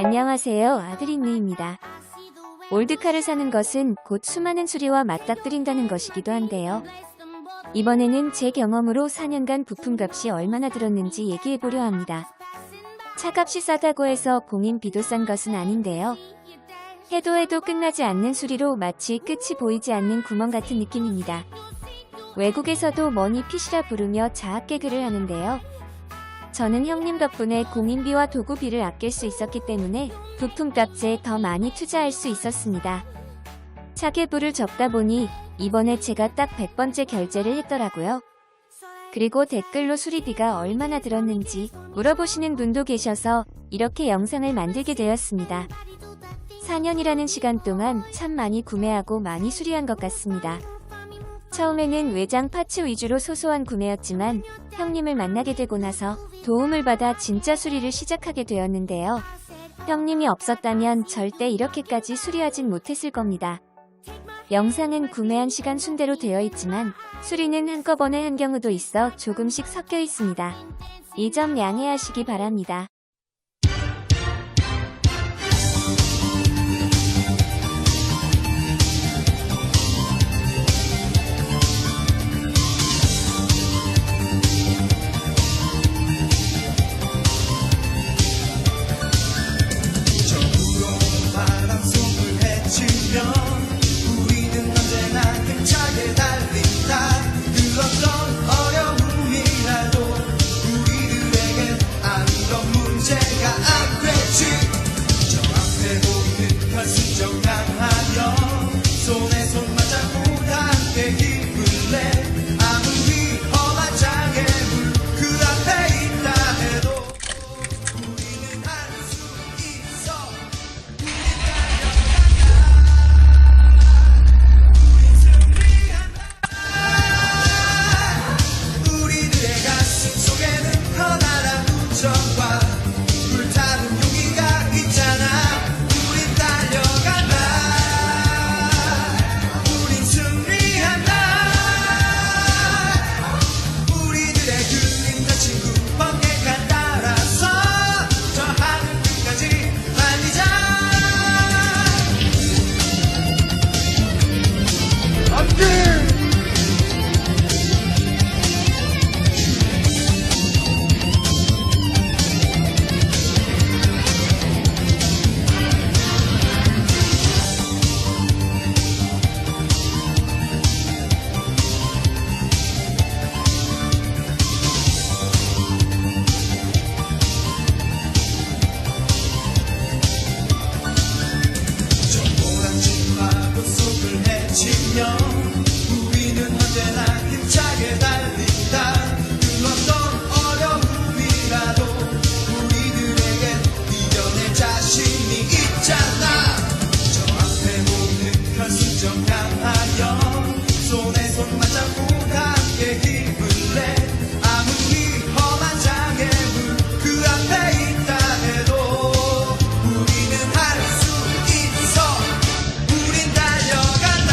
안녕하세요, 아드린느입니다. 올드카를 사는 것은 곧 수많은 수리와 맞닥뜨린다는 것이기도 한데요. 이번에는 제 경험으로 4년간 부품값이 얼마나 들었는지 얘기해보려 합니다. 차값이 싸다고 해서 공인비도 싼 것은 아닌데요. 해도 끝나지 않는 수리로 마치 끝이 보이지 않는 구멍 같은 느낌입니다. 외국에서도 머니핏이라 부르며 자학 개그를 하는데요. 저는 형님 덕분에 공인비와 도구비를 아낄 수 있었기 때문에 부품값에 더 많이 투자할 수 있었습니다. 차계부를 적다 보니 이번에 제가 딱 100번째 결제를 했더라고요. 그리고 댓글로 수리비가 얼마나 들었는지 물어보시는 분도 계셔서 이렇게 영상을 만들게 되었습니다. 4년이라는 시간 동안 참 많이 구매하고 많이 수리한 것 같습니다. 처음에는 외장 파츠 위주로 소소한 구매였지만 형님을 만나게 되고 나서 도움을 받아 진짜 수리를 시작하게 되었는데요. 형님이 없었다면 절대 이렇게까지 수리하진 못했을 겁니다. 영상은 구매한 시간 순대로 되어 있지만 수리는 한꺼번에 한 경우도 있어 조금씩 섞여 있습니다. 이 점 양해하시기 바랍니다. 우리는 언제나 힘차게 달린다. 그 어떤 어려움이라도 우리들에게 이겨낼 자신이 있잖아. 저 앞에 보이는 결승점 향하여 손에 손 맞잡고 함께 힘을 내. 아무리 험한 장애물 그 앞에 있다 해도 우리는 할 수 있어. 우린 달려간다.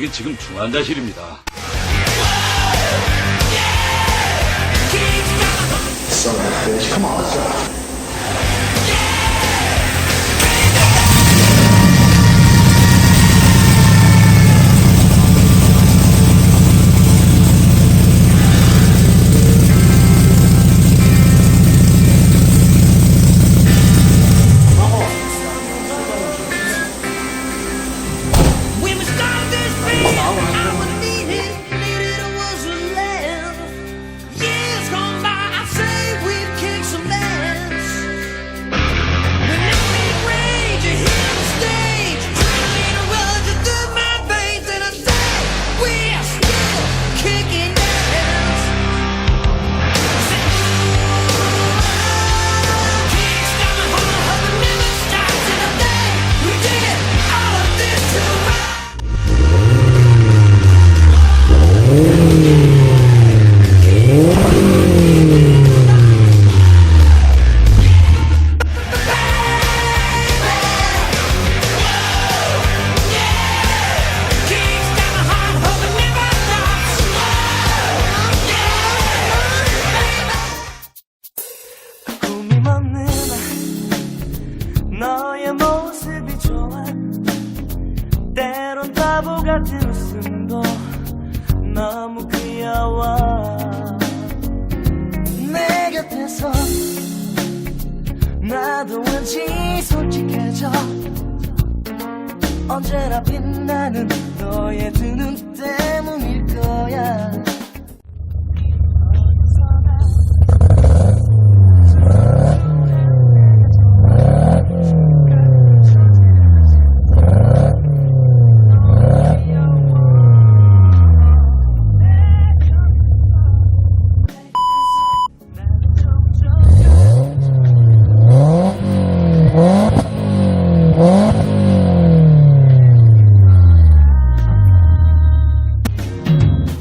여기 지금 중환자실입니다. Son of a bitch, come on, son. When we started this thing, I was needed was a land. Years gone by, I say we've kicked some ass. When I make rage, you hear the stage, trying to rush it through my veins, and I say we're still kicking ass. Kickstart my heart, hope it never stops, and I think we did all of this too much. Kickstart my heart, hope it never stops. 꿈이 먹는 너의 모습이 좋아. 때론 바보 같은 웃음도 너무 귀여워. 내 곁에서 나도 왠지 솔직해져. 언제나 빛나는 너의 두 눈 때문일 거야.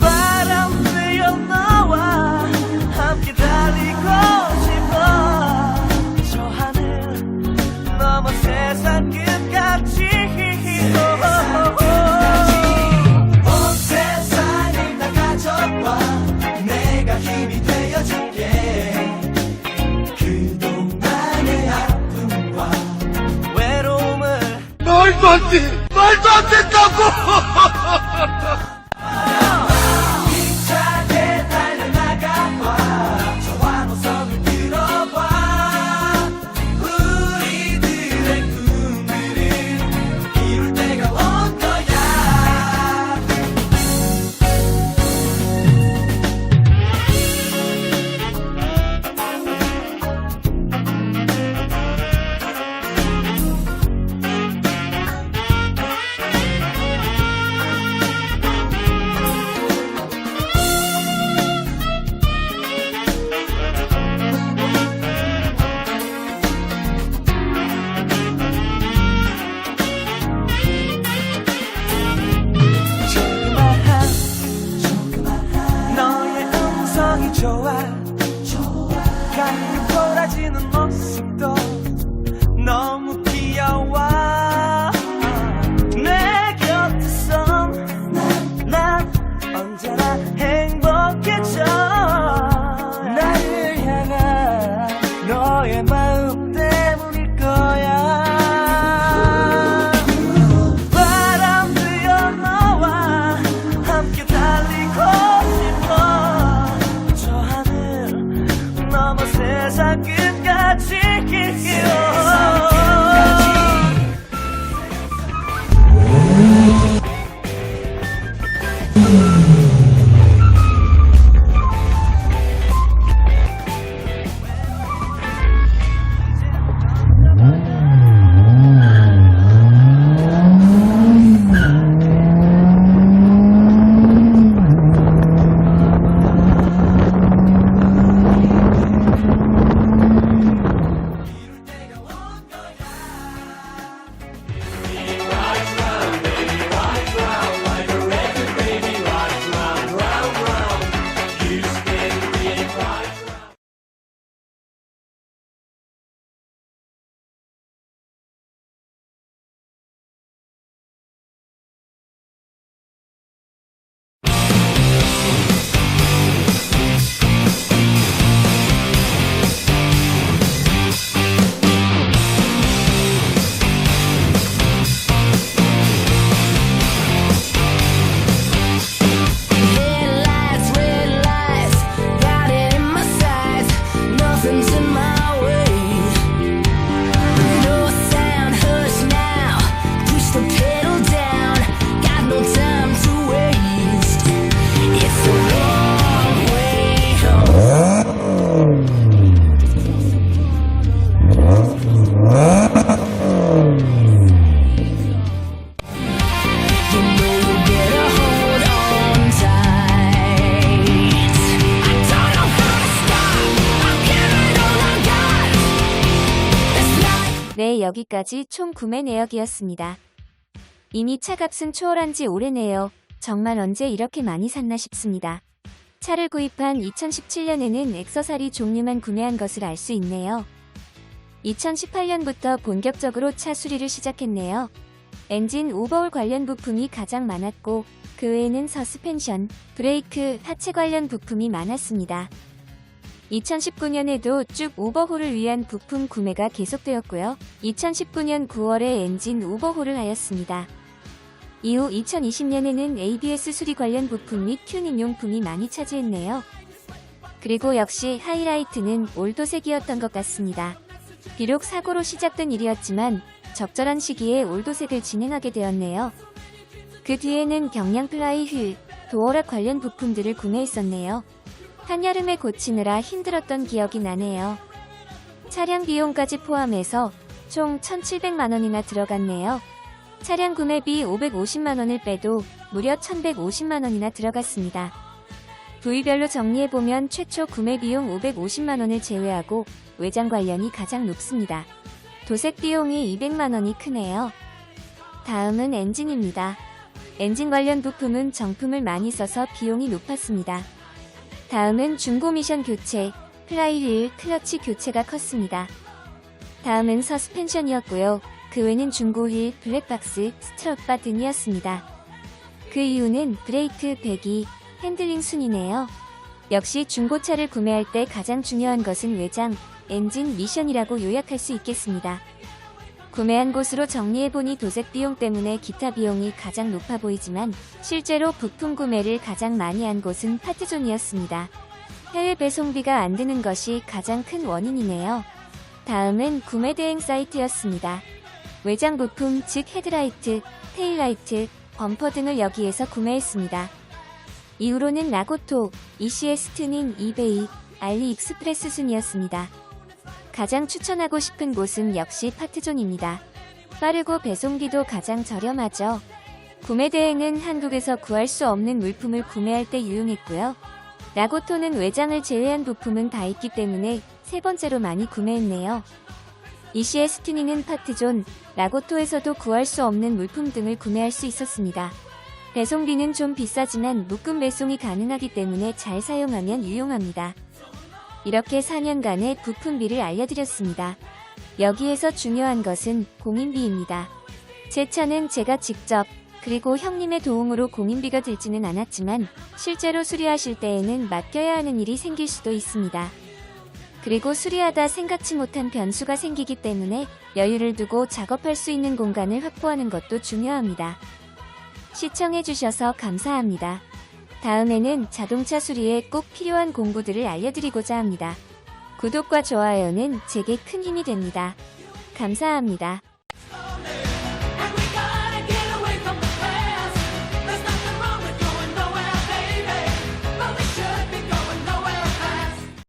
바람 불어 너와 함께 달리고 싶어. 저 하늘 넘어 세상 끝까지. 온 세상을 다 가져와. 내가 힘이 되어줄게. 그동안의 아픔과 외로움을 말도 안 돼! 말도 안 된다고! 힘차게 달려나가봐. 저와 노선을 들어봐. 우리들의 꿈들을 이룰 때가 온 거야. 조그마한 너의 음성이 좋아. 가끔 돌아지는 모습도 너무 귀여워. 내 곁에선 난 언제나 행복해져. 나를 향한 너의 마음 때문일 거야. 바람 불어 너와 함께 달리고 싶어. 저 하늘 넘어 세상 끝까지. 여기까지 총 구매 내역이었습니다. 이미 차값은 초월한 지 오래네요. 정말 언제 이렇게 많이 샀나 싶습니다. 차를 구입한 2017년에는 액세서리 종류만 구매한 것을 알 수 있네요. 2018년부터 본격적으로 차 수리를 시작했네요. 엔진 오버홀 관련 부품이 가장 많았고 그 외에는 서스펜션, 브레이크, 하체 관련 부품이 많았습니다. 2019년에도 쭉 오버홀을 위한 부품 구매가 계속되었고요. 2019년 9월에 엔진 오버홀을 하였습니다. 이후 2020년에는 ABS 수리 관련 부품 및 튜닝 용품이 많이 차지했네요. 그리고 역시 하이라이트는 올도색이었던 것 같습니다. 비록 사고로 시작된 일이었지만 적절한 시기에 올도색을 진행하게 되었네요. 그 뒤에는 경량 플라이 휠, 도어락 관련 부품들을 구매했었네요. 한여름에 고치느라 힘들었던 기억이 나네요. 차량 비용까지 포함해서 총 1,700만원이나 들어갔네요. 차량 구매비 550만원을 빼도 무려 1,150만원이나 들어갔습니다. 부위별로 정리해보면 최초 구매 비용 550만원을 제외하고 외장 관련이 가장 높습니다. 도색 비용이 200만원이 크네요. 다음은 엔진입니다. 엔진 관련 부품은 정품을 많이 써서 비용이 높았습니다. 다음은 중고 미션 교체, 플라이휠, 클러치 교체가 컸습니다. 다음은 서스펜션이었고요. 그 외는 중고휠, 블랙박스, 스트럿바 등이었습니다. 그 이유는 브레이크, 배기, 핸들링 순이네요. 역시 중고차를 구매할 때 가장 중요한 것은 외장, 엔진, 미션이라고 요약할 수 있겠습니다. 구매한 곳으로 정리해보니 도색 비용 때문에 기타 비용이 가장 높아 보이지만 실제로 부품 구매를 가장 많이 한 곳은 파트존이었습니다. 해외 배송비가 안 드는 것이 가장 큰 원인이네요. 다음은 구매 대행 사이트였습니다. 외장 부품 즉 헤드라이트, 테일라이트, 범퍼 등을 여기에서 구매했습니다. 이후로는 라고토, ECS 튜닝, 이베이, 알리익스프레스 순이었습니다. 가장 추천하고 싶은 곳은 역시 파트존입니다. 빠르고 배송비도 가장 저렴하죠. 구매 대행은 한국에서 구할 수 없는 물품을 구매할 때 유용했고요. 라고토는 외장을 제외한 부품은 다 있기 때문에 세 번째로 많이 구매했네요. ECS 튜닝은 파트존, 라고토에서도 구할 수 없는 물품 등을 구매할 수 있었습니다. 배송비는 좀 비싸지만 묶음 배송이 가능하기 때문에 잘 사용하면 유용합니다. 이렇게 4년간의 부품비를 알려드렸습니다. 여기에서 중요한 것은 공인비입니다. 제 차는 제가 직접 그리고 형님의 도움으로 공인비가 들지는 않았지만 실제로 수리하실 때에는 맡겨야 하는 일이 생길 수도 있습니다. 그리고 수리하다 생각지 못한 변수가 생기기 때문에 여유를 두고 작업할 수 있는 공간을 확보하는 것도 중요합니다. 시청해주셔서 감사합니다. 다음에는 자동차 수리에 꼭 필요한 공구들을 알려드리고자 합니다. 구독과 좋아요는 제게 큰 힘이 됩니다. 감사합니다.